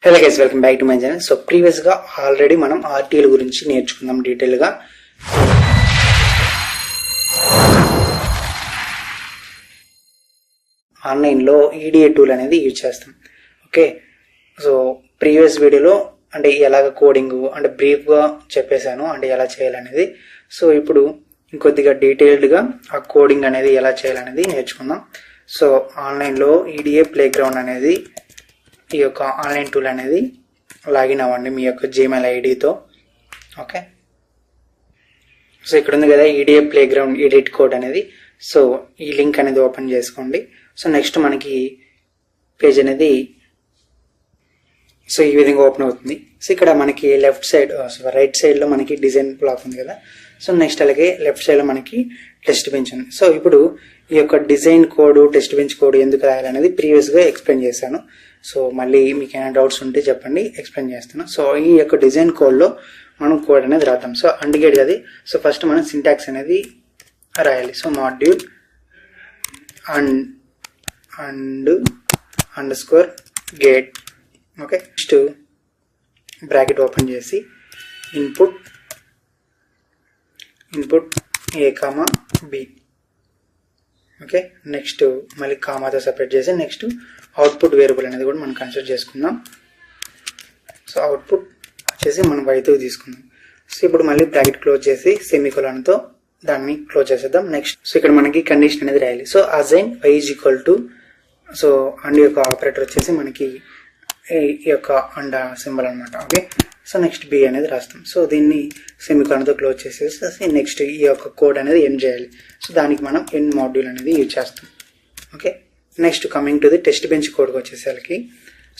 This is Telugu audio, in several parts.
Hello guys, welcome back to my channel. So previous గా ఆల్రెడీ మనం ఆర్టీఎల్ గురించి నేర్చుకుందాం డీటెయిల్ గా. ఆన్లైన్ లో ఈడిఏ టూల్ అనేది యూజ్ చేస్తాం. ఓకే, సో ప్రీవియస్ వీడియోలో అంటే ఎలాగ కోడింగ్ అంటే బ్రీఫ్ గా చెప్పేశాను, అంటే ఎలా చేయాలనేది. సో ఇప్పుడు ఇంకొద్దిగా డీటెయిల్డ్ గా ఆ కోడింగ్ అనేది ఎలా చేయాలనేది నేర్చుకుందాం. సో ఆన్లైన్ లో ఈడిఏ ప్లే గ్రౌండ్ అనేది ఈ యొక్క ఆన్లైన్ టూల్ అనేది లాగిన్ అవ్వండి మీ యొక్క జీమెయిల్ ఐడితో. ఓకే, సో ఇక్కడ ఉంది కదా EDA play ground edit code అనేది. సో ఈ లింక్ అనేది ఓపెన్ చేసుకోండి. సో నెక్స్ట్ మనకి పేజ్ అనేది సో ఈ విధంగా ఓపెన్ అవుతుంది. సో ఇక్కడ మనకి లెఫ్ట్ సైడ్ రైట్ సైడ్ లో మనకి డిజైన్ బ్లాక్ ఉంది కదా. సో నెక్స్ట్ అలాగే లెఫ్ట్ సైడ్ లో మనకి టెస్ట్ బెంచ్ ఉంది. సో ఇప్పుడు ఈ యొక్క design code test bench code ఎందుకు రాయాలనేది ప్రీవియస్ గా ఎక్స్ప్లెయిన్ చేశాను. సో మళ్ళీ మీకు ఏమైనా డౌట్స్ ఉంటే చెప్పండి, ఎక్స్ప్లెయిన్ చేస్తాను. సో ఈ యొక్క డిజైన్ కోడ్ లో మనం కోడ్ అనేది రాద్దాం. సో అండిగేట్ అది. సో ఫస్ట్ మనం సింటాక్స్ అనేది రాయాలి. So module and score gate. Okay, next bracket open చేసి ఇన్పుట్ ఏ కామా బి. ఓకే, నెక్స్ట్ మళ్ళీ కామాతో సెపరేట్ చేసి నెక్స్ట్ అవుట్పుట్ వేరియబుల్ అనేది కూడా మనం కన్సిడర్ చేసుకుందాం. సో అవుట్పుట్ వచ్చేసి మనం వైతో తీసుకుందాం. సో ఇప్పుడు మళ్ళీ బ్రాకెట్ క్లోజ్ చేసి సెమీకోలన్తో దాన్ని క్లోజ్ చేసేద్దాం. నెక్స్ట్ సో ఇక్కడ మనకి కండిషన్ అనేది రాయాలి. So అజైన్ y is equal to so and యొక్క ఆపరేటర్ వచ్చేసి మనకి ఈ యొక్క అండ్ సింబల్ అనమాట. ఓకే, సో నెక్స్ట్ బి అనేది రాస్తాం. సో దీన్ని సెమీకోలన్తో క్లోజ్ చేసేసి నెక్స్ట్ ఈ యొక్క కోడ్ అనేది ఎండ్ చేయాలి. సో దానికి మనం ఎండ్ మాడ్యూల్ అనేది యూజ్ చేస్తాం. Okay, next coming to the test bench కోడ్కి వచ్చేసరికి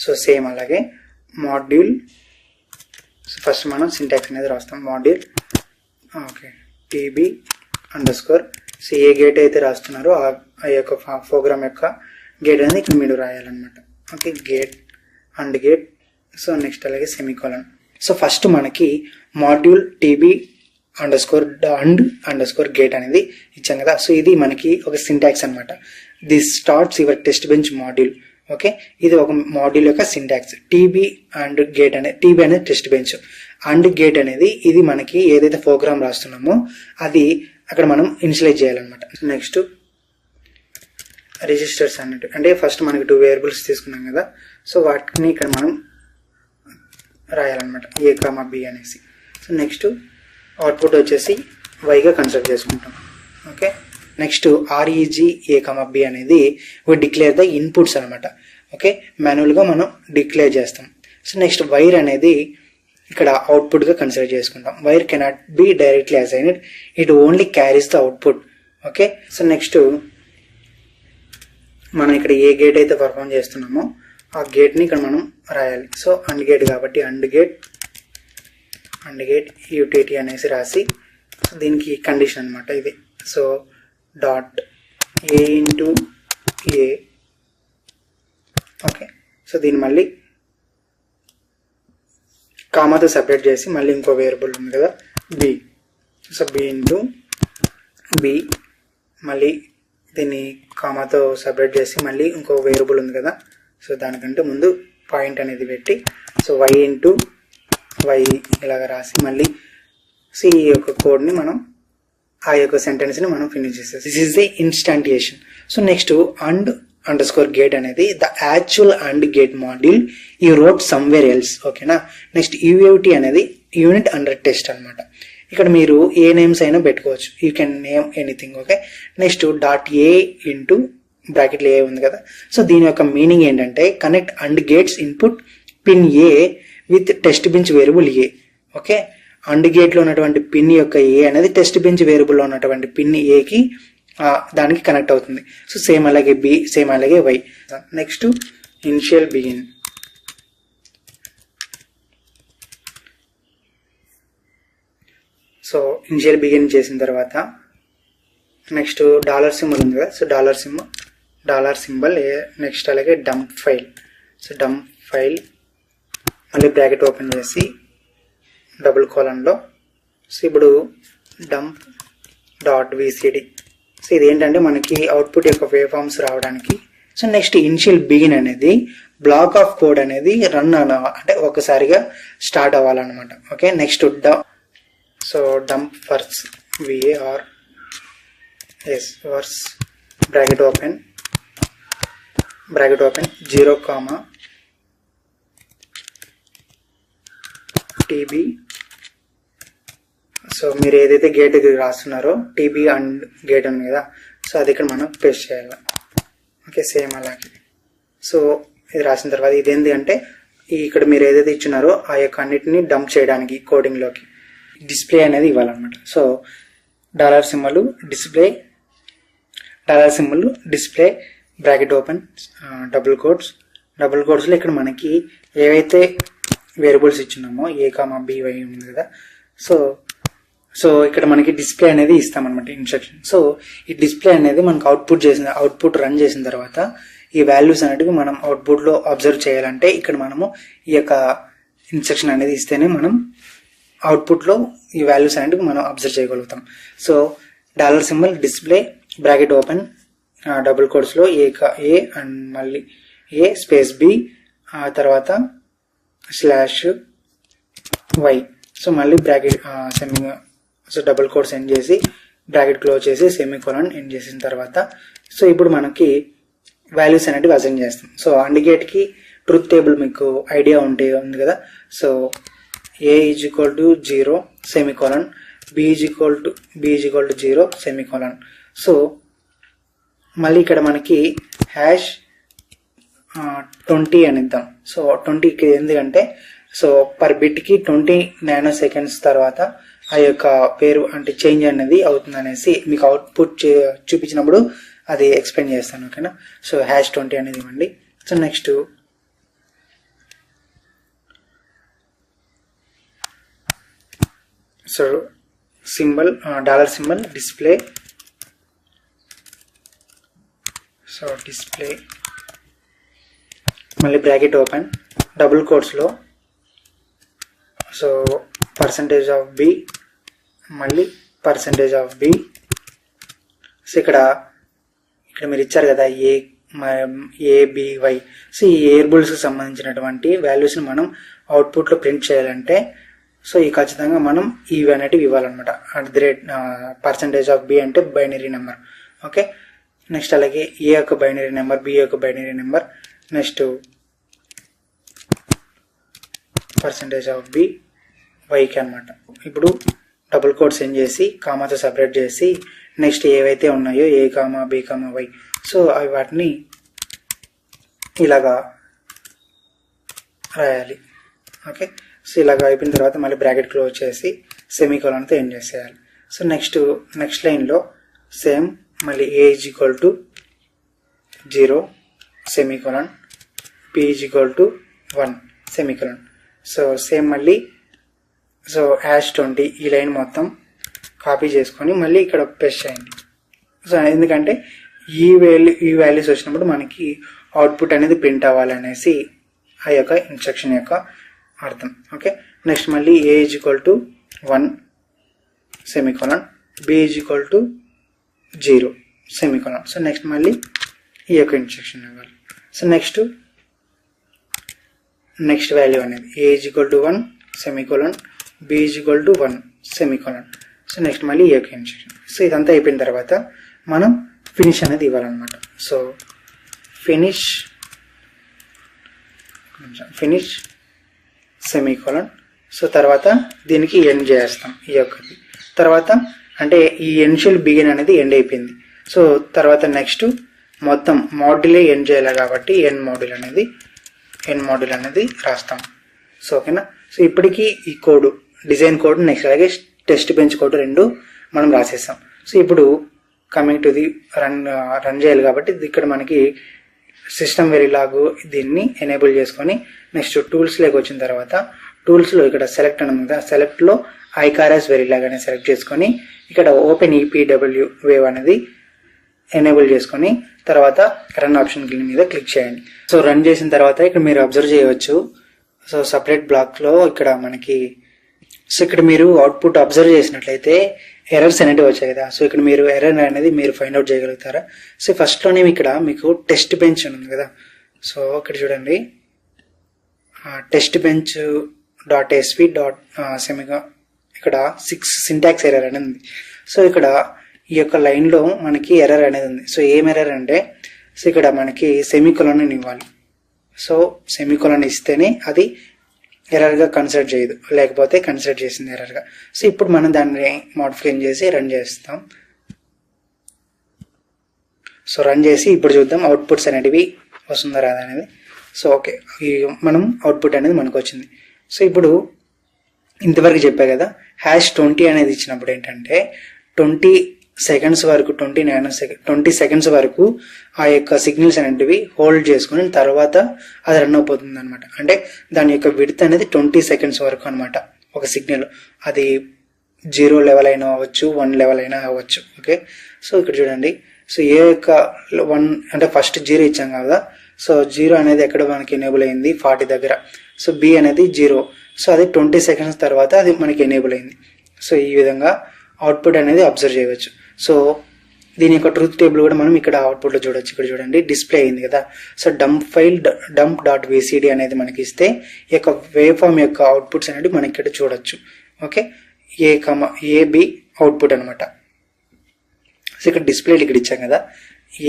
సో సేమ్ అలాగే మాడ్యూల్. సో ఫస్ట్ మనం సింటాక్స్ అనేది రాస్తాం. Module okay TB underscore. So ఏ గేట్ అయితే రాస్తున్నారో ఆ యొక్క ప్రోగ్రామ్ యొక్క గేట్ అనేది ఇక్కడ మీరు రాయాలన్నమాట. Okay, gate and gate. So next అలాగే సెమీకోలన్. సో ఫస్ట్ మనకి module TB underscore gate అనేది ఇచ్చాం కదా. సో ఇది మనకి ఒక సింటాక్స్ అనమాట. This starts your test bench module. Okay, ఇది ఒక మాడ్యూల్ యొక్క సింటాక్స్. టీబీ అండ్ గేట్ అనేది, టీబీ అనేది టెస్ట్ బెంచ్, అండ్ గేట్ అనేది ఇది మనకి ఏదైతే ప్రోగ్రామ్ రాస్తున్నామో అది అక్కడ మనం ఇనిషియలైజ్ చేయాలన్నమాట. నెక్స్ట్ రిజిస్టర్స్ అన్నట్టు అంటే ఫస్ట్ మనకి 2 వేరియబుల్స్ తీసుకున్నాం కదా. సో వాటిని ఇక్కడ మనం రాయాలన్నమాట, ఏ కామా బి అనేసి. సో నెక్స్ట్ అవుట్పుట్ వచ్చేసి వైగా కన్సిడర్ చేసుకుంటాం. ఓకే, నెక్స్ట్ ఆర్ఈజీ ఏ కామా బి అనేది వి డిక్లేర్ ద ఇన్పుట్స్ అనమాట. ఓకే, మాన్యువల్గా మనం డిక్లేర్ చేస్తాం. సో నెక్స్ట్ వైర్ అనేది ఇక్కడ అవుట్పుట్గా కన్సిడర్ చేసుకుంటాం. Wire cannot be directly assigned, it only carries the output. Okay, so next మనం ఇక్కడ ఏ గేట్ అయితే పర్ఫామ్ చేస్తున్నామో ఆ గేట్ని ఇక్కడ మనం రాయాలి. సో అండ్ గేట్ కాబట్టి అండ్ గేట్ యూటిటీ అనేసి రాసి దీనికి కండిషన్ అనమాట ఇది. So dot A into A. Okay, so దీన్ని మళ్ళీ కామాతో సెపరేట్ చేసి మళ్ళీ ఇంకో వేరియబుల్ ఉంది కదా B. So B into B, మళ్ళీ దీన్ని కామాతో సెపరేట్ చేసి మళ్ళీ ఇంకో వేరియబుల్ ఉంది కదా. సో దానికంటే ముందు పాయింట్ అనేది పెట్టి సో వై ఇంటూ వై ఇలాగ రాసి మళ్ళీ సో ఈ యొక్క కోడ్ని మనం ఆ యొక్క సెంటెన్స్ని మనం ఫినిష్ చేస్తాం. This is the instantiation. So next underscore gate అనేది the actual and gate module you wrote somewhere else. ఓకేనా, నెక్స్ట్ యూఏటి అనేది యూనిట్ అండర్ టెస్ట్ అనమాట. ఇక్కడ మీరు ఏ నేమ్స్ అయినా పెట్టుకోవచ్చు, you can name anything. Okay, next dot A into బ్రాకెట్లో ఏ ఉంది కదా. సో దీని యొక్క మీనింగ్ ఏంటంటే connect and gates input pin A with test bench variable A. Okay, and గేట్లో ఉన్నటువంటి పిన్ యొక్క ఏ అనేది టెస్ట్ బెంచ్ వేరియబుల్లో ఉన్నటువంటి పిన్ ఏకి దానికి కనెక్ట్ అవుతుంది. సో సేమ్ అలాగే బి, సేమ్ అలాగే Y. Next initial begin. So initial begin చేసిన తర్వాత నెక్స్ట్ డాలర్ సింబల్ ఉంది కదా. సో డాలర్ సింబల్ నెక్స్ట్ అలాగే dump file. So dump file మళ్ళీ బ్రాకెట్ ఓపెన్ చేసి డబుల్ కోలన్లో సో ఇప్పుడు డంప్ డాట్ విసిడి. సో ఇదేంటంటే మనకి అవుట్పుట్ యొక్క వేవ్ ఫార్మ్స్ రావడానికి సో నెక్స్ట్ ఇనిషియల్ బిగిన్ అనేది బ్లాక్ ఆఫ్ కోడ్ అనేది రన్ అంటే ఒకసారిగా స్టార్ట్ అవ్వాలన్నమాట. Okay, next so dump vars VAR vars bracket open 0, TB. So మీరు ఏదైతే గేట్ ఇది రాస్తున్నారో TB అండ్ గేట్ ఉంది కదా, సో అది ఇక్కడ మనం పేస్ట్ చేయాలి. ఓకే, సేమ్ అలాగే. సో ఇది రాసిన తర్వాత ఇదేంటి అంటే ఇక్కడ మీరు ఏదైతే ఇచ్చినారో ఆ యొక్క అన్నిటిని డంప్ చేయడానికి కోడింగ్లోకి డిస్ప్లే అనేది ఇవ్వాలన్నమాట. So display bracket open double కోట్స్లో ఇక్కడ మనకి ఏవైతే వేరియబుల్స్ ఇచ్చున్నామో A,B,Y ఉంది కదా, సో ఇక్కడ మనకి డిస్ప్లే అనేది ఇస్తామన్నమాట ఇన్స్ట్రక్షన్. సో ఈ డిస్ప్లే అనేది మనకు అవుట్పుట్ రన్ చేసిన తర్వాత ఈ వాల్యూస్ అనేటివి మనం అవుట్పుట్లో అబ్జర్వ్ చేయాలంటే ఇక్కడ మనము ఈ యొక్క ఇన్స్ట్రక్షన్ అనేది ఇస్తేనే మనం అవుట్పుట్లో ఈ వాల్యూస్ అనేటివి మనం అబ్జర్వ్ చేయగలుగుతాం. So $display bracket open double కోట్స్లో A అండ్ మళ్ళీ A స్పేస్ B ఆ తర్వాత /Y. సో మళ్ళీ bracket so double quotes end చేసి బ్రాకెట్ క్లోజ్ చేసి సెమీకోలన్ ఎండ్ చేసిన తర్వాత సో ఇప్పుడు మనకి వాల్యూస్ అనేటివి అసైన్ చేస్తాం. సో అండిగేట్కి ట్రూత్ టేబుల్ మీకు ఐడియా ఉంది కదా. So A = 0 semicolon, B = 0 semicolon. So మళ్ళీ ఇక్కడ మనకి #20 అని ఇద్దాం. సో 20 ఎందుకంటే సో పర్ బిట్కి 20 నానోసెకండ్స్ తర్వాత ఆ యొక్క పేరు అంటే చేంజ్ అనేది అవుతుంది అనేసి మీకు అవుట్పుట్ చూపించినప్పుడు అది ఎక్స్ప్లెయిన్ చేస్తాను. ఓకేనా, సో #20 అనేది ఇవ్వండి. So next so symbol $symbol display so display మళ్ళీ బ్రాకెట్ ఓపెన్ డబుల్ కోట్స్లో సో %B మళ్ళీ %B. సో ఇక్కడ మీరు ఇచ్చారు కదా ABY. సో ఈ వేరియబుల్స్కి సంబంధించినటువంటి వాల్యూస్ని మనం అవుట్పుట్లో ప్రింట్ చేయాలంటే సో ఈ ఖచ్చితంగా మనం ఇవి అనేటివి ఇవ్వాలన్నమాట. %B అంటే బైనరీ నెంబర్. ఓకే, నెక్స్ట్ అలాగే A యొక్క బైనరీ నెంబర్, B యొక్క బైనరీ నెంబర్, నెక్స్ట్ %B Yకి అనమాట. ఇప్పుడు డబుల్ కోట్స్ ఎండ్ చేసి కామాతో సపరేట్ చేసి నెక్స్ట్ ఏవైతే ఉన్నాయో A, B, Y సో అవి వాటిని ఇలాగా రాయాలి. ఓకే, సో ఇలాగ అయిపోయిన తర్వాత మళ్ళీ బ్రాకెట్ క్లోజ్ చేసి సెమీకోలన్తో ఎండ్ చేసేయాలి. సో నెక్స్ట్ లైన్లో సేమ్ మళ్ళీ A = 0 semicolon, B = 1 semicolon. So same మళ్ళీ సో #20 ఈ లైన్ మొత్తం కాపీ చేసుకొని మళ్ళీ ఇక్కడ పేస్ట్ చేయండి. సో ఎందుకంటే ఈ వాల్యూస్ వచ్చినప్పుడు మనకి అవుట్పుట్ అనేది ప్రింట్ అవ్వాలనేసి ఆ యొక్క ఇన్స్ట్రక్షన్ యొక్క అర్థం. ఓకే, నెక్స్ట్ మళ్ళీ A = 1 semicolon, B = 0 semicolon. So next మళ్ళీ ఈ యొక్క ఇన్స్ట్రక్షన్ ఇవ్వాలి. సో నెక్స్ట్ వాల్యూ అనేది A = 1 semicolon, B = 1 semicolon. So next మళ్ళీ ఈ యొక్క ఇన్స్ట్రక్షన్. సో ఇదంతా అయిపోయిన తర్వాత మనం ఫినిష్ అనేది ఇవ్వాలన్నమాట. So finish semicolon. సో తర్వాత దీనికి ఎండ్ చేస్తాం ఈ యొక్కది. తర్వాత అంటే ఈ ఇనిషియల్ బిగిన్ అనేది ఎండ్ అయిపోయింది. సో తర్వాత నెక్స్ట్ మొత్తం మాడ్యూలే ఎండ్ చేయాలి కాబట్టి ఎండ్ మాడ్యూల్ అనేది రాస్తాం. సో ఓకేనా, సో ఇప్పటికీ ఈ డిజైన్ కోడ్ నెక్స్ట్ అలాగే టెస్ట్ బెంచ్ కోడ్ రెండు మనం రాసేసాం. సో ఇప్పుడు కమింగ్ టు ది రన్ చేయాలి కాబట్టి ఇక్కడ మనకి సిస్టమ్ వెరీలాగ్ దీన్ని ఎనేబుల్ చేసుకొని నెక్స్ట్ టూల్స్లోకి వచ్చిన తర్వాత టూల్స్లో ఇక్కడ సెలెక్ట్ అని ఉంది కదా, సెలెక్ట్లో iCarAS వెరీలాగ్ అనేది సెలెక్ట్ చేసుకొని ఇక్కడ ఓపెన్ EPW వేవ్ అనేది ఎనేబుల్ చేసుకొని తర్వాత రన్ ఆప్షన్ మీద క్లిక్ చేయండి. సో రన్ చేసిన తర్వాత ఇక్కడ మీరు అబ్జర్వ్ చేయవచ్చు. సో సపరేట్ బ్లాక్లో ఇక్కడ మనకి సో ఇక్కడ మీరు అవుట్పుట్ అబ్జర్వ్ చేసినట్లయితే ఎర్రర్స్ అనేవి వచ్చాయి కదా. సో ఇక్కడ మీరు ఎర్రర్ అనేది మీరు ఫైండ్ అవుట్ చేయగలుగుతారా. సో ఫస్ట్ లోనే ఇక్కడ మీకు టెస్ట్ బెంచ్ ఉంది కదా. సో ఇక్కడ చూడండి test bench dot SV dot సెమిగా ఇక్కడ 6 సింటాక్స్ ఎర్రర్ అనేది ఉంది. సో ఇక్కడ ఈ యొక్క లైన్ లో మనకి ఎర్రర్ అనేది ఉంది. సో ఏం ఎర్రర్ అంటే సో ఇక్కడ మనకి సెమికోలన్ ఇవ్వాలి. సో సెమికోలన్ ఇస్తేనే అది ఎర్రర్ గా కన్సిడర్ చేయదు, లేకపోతే కన్సిడర్ చేసింది ఎర్రర్ గా. సో ఇప్పుడు మనం దాన్ని మోడిఫికేషన్ చేసి రన్ చేస్తాం. సో రన్ చేసి ఇప్పుడు చూద్దాం అవుట్పుట్స్ అనేటివి వస్తుందా రాదా అనేది. సో ఓకే, మనం అవుట్పుట్ అనేది మనకు వచ్చింది. సో ఇప్పుడు ఇంతవరకు చెప్పా కదా, #20 అనేది ఇచ్చినప్పుడు ఏంటంటే 20 సెకండ్స్ వరకు 20 సెకండ్స్ వరకు ఆ యొక్క సిగ్నల్స్ అనేటివి హోల్డ్ చేసుకుని తర్వాత అది రన్ అయిపోతుంది అనమాట. అంటే దాని యొక్క విడ్త్ అనేది 20 సెకండ్స్ వరకు అనమాట. ఒక సిగ్నల్ అది 0 లెవెల్ అయినా అవ్వచ్చు, 1 లెవెల్ అయినా అవ్వచ్చు. ఓకే, సో ఇక్కడ చూడండి. సో ఏ యొక్క 1 అంటే ఫస్ట్ 0 ఇచ్చాం కదా. సో 0 అనేది ఎక్కడ మనకి ఎనేబుల్ అయింది 40 దగ్గర. సో బి అనేది 0. సో అది 20 సెకండ్స్ తర్వాత అది మనకి ఎనేబుల్ అయింది. సో ఈ విధంగా అవుట్పుట్ అనేది అబ్జర్వ్ చేయవచ్చు. సో దీని యొక్క ట్రూత్ టేబుల్ కూడా మనం ఇక్కడ అవుట్పుట్ లో చూడొచ్చు. ఇక్కడ చూడండి డిస్ప్లే అయింది కదా. సో డంప్ డాట్ విసిడి అనేది మనకి ఇస్తే ఈ యొక్క వేవ్ ఫామ్ యొక్క అవుట్పుట్స్ అనేవి మనకి ఇక్కడ చూడొచ్చు. ఓకే, ఏబి అవుట్పుట్ అనమాట. సో ఇక్కడ డిస్ప్లే ఇక్కడ ఇచ్చాం కదా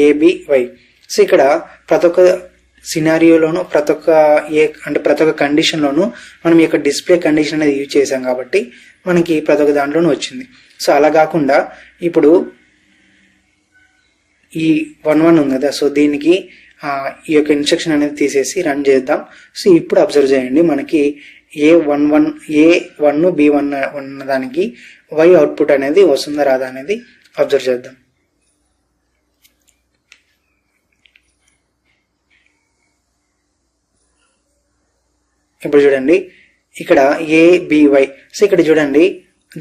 ఏబివై. సో ఇక్కడ ప్రతి ఒక్క సినారియోలోను ప్రతి ఒక్క కండిషన్లోను మనం ఈ యొక్క డిస్ప్లే కండిషన్ అనేది యూజ్ చేసాం కాబట్టి మనకి ప్రతి ఒక్క దాంట్లోనూ వచ్చింది. సో అలా కాకుండా ఇప్పుడు ఈ 1 ఉంది కదా. సో దీనికి ఈ యొక్క ఇన్స్ట్రక్షన్ అనేది తీసేసి రన్ చేద్దాం. సో ఇప్పుడు అబ్జర్వ్ చేయండి, మనకి A1 B1 ఉన్న దానికి Y అవుట్పుట్ అనేది వస్తుందా రాదా అనేది అబ్జర్వ్ చేద్దాం. ఇప్పుడు చూడండి ఇక్కడ ABY. సో ఇక్కడ చూడండి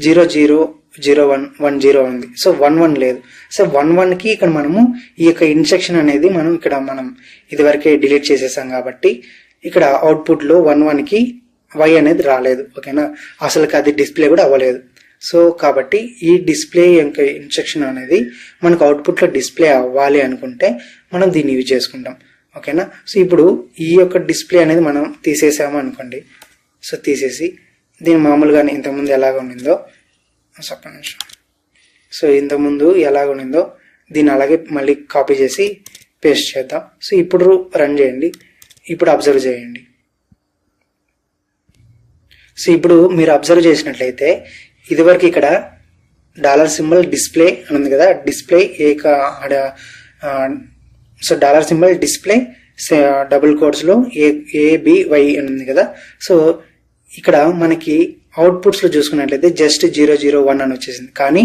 000110 ఉంది. సో 11 లేదు. సో 11 కి ఇక్కడ మనము ఈ యొక్క ఇన్స్ట్రక్షన్ అనేది మనం ఇదివరకే డిలీట్ చేసేసాం కాబట్టి ఇక్కడ అవుట్పుట్ లో 11 కి Y అనేది రాలేదు. ఓకేనా, అసలుకి అది డిస్ప్లే కూడా అవ్వలేదు. సో కాబట్టి ఈ డిస్ప్లే యొక్క ఇన్స్ట్రక్షన్ అనేది మనకు అవుట్పుట్ లో డిస్ప్లే అవ్వాలి అనుకుంటే మనం దీన్ని యూజ్ చేసుకుంటాం. ఓకేనా, సో ఇప్పుడు ఈ యొక్క డిస్ప్లే అనేది మనం తీసేసాము అనుకోండి. సో తీసేసి దీని మామూలుగా ఇంతకుముందు ఎలాగ ఉండిందో సో ఇంతకుముందు ఎలాగ ఉండిందో దీన్ని అలాగే మళ్ళీ కాపీ చేసి పేస్ట్ చేద్దాం. సో ఇప్పుడు రన్ చేయండి. ఇప్పుడు అబ్జర్వ్ చేయండి. సో ఇప్పుడు మీరు అబ్జర్వ్ చేసినట్లయితే ఇదివరకు ఇక్కడ $సింబల్ డిస్ప్లే అని ఉంది కదా. Display so $dollar symbol display double quotes లో ABY అని ఉంది కదా. సో ఇక్కడ మనకి అవుట్పుట్స్ లో చూసుకున్నట్లయితే జస్ట్ 001 అని వచ్చేసింది. కానీ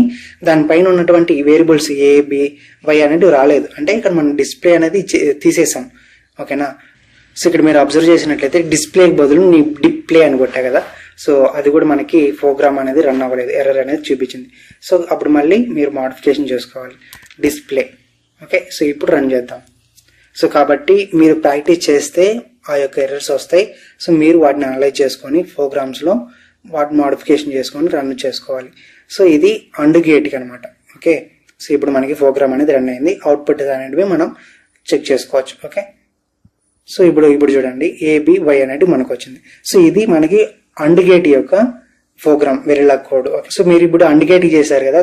దానిపైన ఉన్నటువంటి వేరియబుల్స్ ABY అనేవి రాలేదు. అంటే ఇక్కడ మనం డిస్ప్లే అనేది తీసేసాం. ఓకేనా, సో ఇక్కడ మీరు అబ్జర్వ్ చేసినట్లయితే డిస్ప్లే బదులు డిప్లే అని కొట్టా కదా. సో అది కూడా మనకి ప్రోగ్రామ్ అనేది రన్ అవ్వలేదు, ఎర్రర్ అనేది చూపించింది. సో అప్పుడు మళ్ళీ మీరు మోడిఫికేషన్ చేసుకోవాలి డిస్ప్లే. ఓకే, సో ఇప్పుడు రన్ చేద్దాం. సో కాబట్టి మీరు ప్రాక్టీస్ చేస్తే ఆ యొక్క ఎర్రర్స్ వస్తాయి. సో మీరు వాటిని అనలైజ్ చేసుకొని ప్రోగ్రామ్స్ లో వాటిని మోడిఫికేషన్ చేసుకొని రన్ చేసుకోవాలి. సో ఇది అండ్ గేట్ అనమాట. ఓకే, సో ఇప్పుడు మనకి ప్రోగ్రామ్ అనేది రన్ అయింది. అవుట్పుట్ అనేటివి మనం చెక్ చేసుకోవచ్చు. ఓకే, సో ఇప్పుడు చూడండి ABY అనేది మనకు వచ్చింది. సో ఇది మనకి అండ్ గేట్ యొక్క ప్రోగ్రామ్ వెరిలా కోడ్. సో మీరు ఇప్పుడు అండ్ గేట్ చేశారు కదా.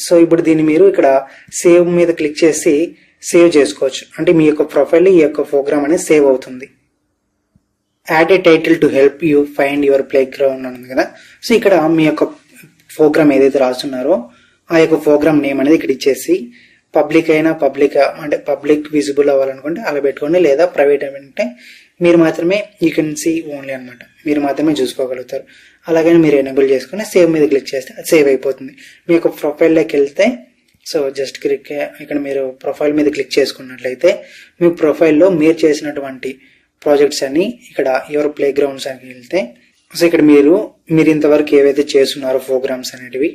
సో ఇప్పుడు దీన్ని మీరు ఇక్కడ సేవ్ మీద క్లిక్ చేసి సేవ్ చేసుకోవచ్చు. అంటే మీ యొక్క ప్రొఫైల్ ఈ యొక్క ప్రోగ్రామ్ అనేది సేవ్ అవుతుంది. Add A title to help you find your play ground ఉంది కదా. సో ఇక్కడ మీ యొక్క ప్రోగ్రామ్ ఏదైతే రాస్తున్నారో ఆ యొక్క ప్రోగ్రామ్ నేమ్ అనేది ఇక్కడ ఇచ్చేసి పబ్లిక్ అంటే పబ్లిక్ విజిబుల్ అవ్వాలనుకుంటే అలా పెట్టుకోండి, లేదా ప్రైవేట్ అంటే మీరు మాత్రమే యూ కెన్ సీ ఓన్లీ అనమాట, మీరు మాత్రమే చూసుకోగలుగుతారు. అలాగని మీరు ఎనేబుల్ చేసుకుని సేవ్ మీద క్లిక్ చేస్తే అది సేవ్ అయిపోతుంది. మీ యొక్క ప్రొఫైల్లోకి వెళ్తే సో జస్ట్ ఇక్కడ మీరు ప్రొఫైల్ మీద క్లిక్ చేసుకున్నట్లయితే మీ ప్రొఫైల్లో మీరు చేసినటువంటి ప్రాజెక్ట్స్ అన్ని ఇక్కడ యువర్ ప్లే గ్రౌండ్స్ అని వెళ్తే సో ఇక్కడ మీరు ఇంతవరకు ఏవైతే చేస్తున్నారో ప్రోగ్రామ్స్ అనేటివి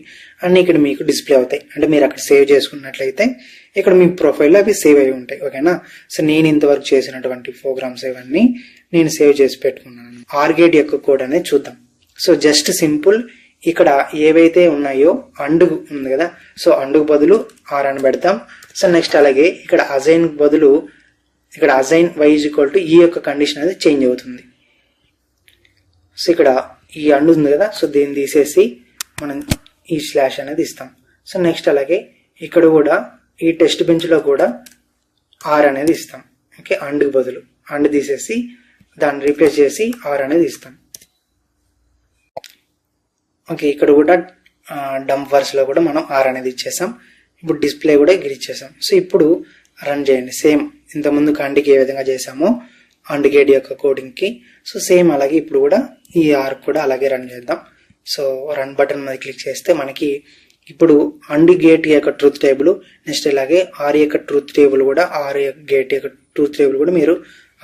అన్ని ఇక్కడ మీకు డిస్ప్లే అవుతాయి. అంటే మీరు అక్కడ సేవ్ చేసుకున్నట్లయితే ఇక్కడ మీ ప్రొఫైల్లో అవి సేవ్ అయి ఉంటాయి. ఓకేనా, సో నేను ఇంతవరకు చేసినటువంటి ప్రోగ్రామ్స్ ఇవన్నీ నేను సేవ్ చేసి పెట్టుకున్నాను. ఆర్గేట్ యొక్క కోడ్ అనేది చూద్దాం. సో జస్ట్ సింపుల్ ఇక్కడ ఏవైతే ఉన్నాయో అండు ఉంది కదా, సో అండుకు బదులు ఆర్ అని పెడతాం. సో నెక్స్ట్ అలాగే ఇక్కడ అజైన్ బదులు ఇక్కడ అజైన్ y = ఈ యొక్క కండిషన్ అనేది చేంజ్ అవుతుంది. సో ఇక్కడ ఈ అండు ఉంది కదా, సో దీన్ని తీసేసి మనం ఈ స్లాష్ అనేది ఇస్తాం. సో నెక్స్ట్ అలాగే ఇక్కడ కూడా ఈ టెస్ట్ బెంచ్లో కూడా ఆర్ అనేది ఇస్తాం. ఓకే, అండుకు బదులు అండు తీసేసి దాన్ని రీప్లేస్ చేసి ఆర్ అనేది ఇస్తాం. ఓకే, ఇక్కడ కూడా డంప్ వర్స్లో కూడా మనం ఆర్ అనేది ఇచ్చేసాం. ఇప్పుడు డిస్ప్లే కూడా ఇచ్చేసాం. సో ఇప్పుడు రన్ చేయండి. సేమ్ ఇంతకుముందు అండుకి ఏ విధంగా చేసామో అండ్ గేట్ యొక్క కోడింగ్కి, సో సేమ్ అలాగే ఇప్పుడు కూడా ఈ ఆర్ కూడా అలాగే రన్ చేద్దాం. సో రన్ బటన్ మీద క్లిక్ చేస్తే మనకి ఇప్పుడు అండ్ గేట్ యొక్క ట్రూత్ టేబుల్, నెక్స్ట్ ఇలాగే ఆర్ యొక్క ట్రూత్ టేబుల్ కూడా, ఆర్ గేట్ యొక్క ట్రూత్ టేబుల్ కూడా మీరు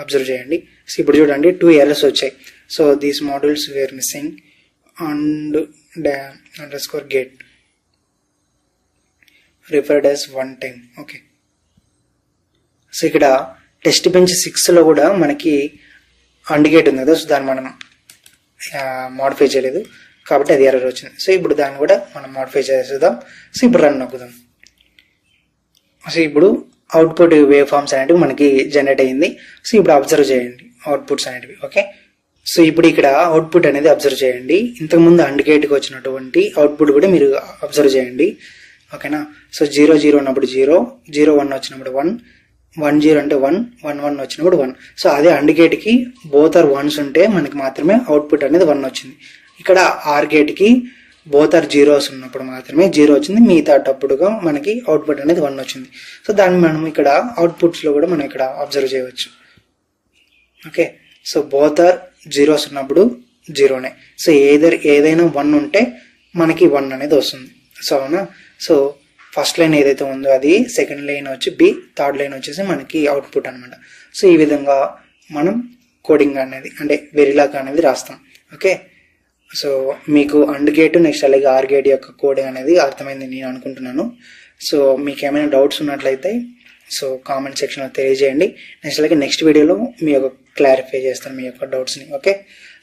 అబ్జర్వ్ చేయండి. సో ఇప్పుడు చూడండి 2 ఎర్రర్స్ వచ్చాయి. So these modules wear missing and _gate referred as one time. Okay, so ఇక్కడ టెస్ట్ బెంచ్ 6లో కూడా మనకి అండ్ గేట్ ఉంది కదా, సో దాన్ని మనం మోడిఫై చేయలేదు కాబట్టి అది ఎర్రర్ వచ్చింది. సో ఇప్పుడు దాన్ని కూడా మనం మోడిఫై చేసేద్దాం. సో ఇప్పుడు రన్ నొక్కుదాం. సో ఇప్పుడు అవుట్పుట్ వేవ్ ఫార్మ్స్ అనేటివి మనకి జనరేట్ అయ్యింది. సో ఇప్పుడు అబ్జర్వ్ చేయండి అవుట్పుట్స్ అనేటివి. ఓకే, సో ఇప్పుడు ఇక్కడ అవుట్పుట్ అనేది అబ్జర్వ్ చేయండి. ఇంతకుముందు అండ్ గేట్కి వచ్చినటువంటి అవుట్పుట్ కూడా మీరు అబ్జర్వ్ చేయండి. ఓకేనా, సో 0 0 ఉన్నప్పుడు 0, 0 1 వచ్చినప్పుడు 1, 1 0 అంటే 1, 1 1 వచ్చినప్పుడు 1. సో అదే అండ్ గేట్కి బోత్ ఆర్ 1s ఉంటే మనకి మాత్రమే అవుట్పుట్ అనేది 1 వచ్చింది. ఇక్కడ ఆర్ గేట్కి బోత్ ఆర్ 0s ఉన్నప్పుడు మాత్రమే 0 వచ్చింది, మిగతా టప్పుడుగా మనకి అవుట్పుట్ అనేది 1 వచ్చింది. సో దాన్ని మనం ఇక్కడ అవుట్పుట్స్లో కూడా మనం ఇక్కడ అబ్జర్వ్ చేయవచ్చు. Okay, so both are 0s ఉన్నప్పుడు 0నే. సో ఏదైనా 1 ఉంటే మనకి 1 అనేది వస్తుంది. సో అవునా, సో ఫస్ట్ లైన్ ఏదైతే ఉందో అది, సెకండ్ లైన్ వచ్చి బి, థర్డ్ లైన్ వచ్చేసి మనకి అవుట్పుట్ అనమాట. సో ఈ విధంగా మనం కోడింగ్ అనేది అంటే వెరిలాగ్ అనేది రాస్తాం. ఓకే, సో మీకు అండ్ గేట్ నెక్స్ట్ అలాగే ఆర్ గేట్ యొక్క కోడింగ్ అనేది అర్థమైంది నేను అనుకుంటున్నాను. సో మీకు ఏమైనా డౌట్స్ ఉన్నట్లయితే సో కామెంట్ సెక్షన్లో తెలియజేయండి. నెక్స్ట్ అలాగే నెక్స్ట్ వీడియోలో మీ యొక్క క్లారిఫై చేస్తాను మీ యొక్క డౌట్స్ని. Okay,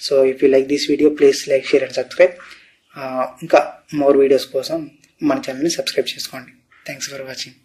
so if you like this video please like, share and subscribe. ఇంకా మోర్ వీడియోస్ కోసం మన ఛానల్ని సబ్స్క్రైబ్ చేసుకోండి. Thanks for watching.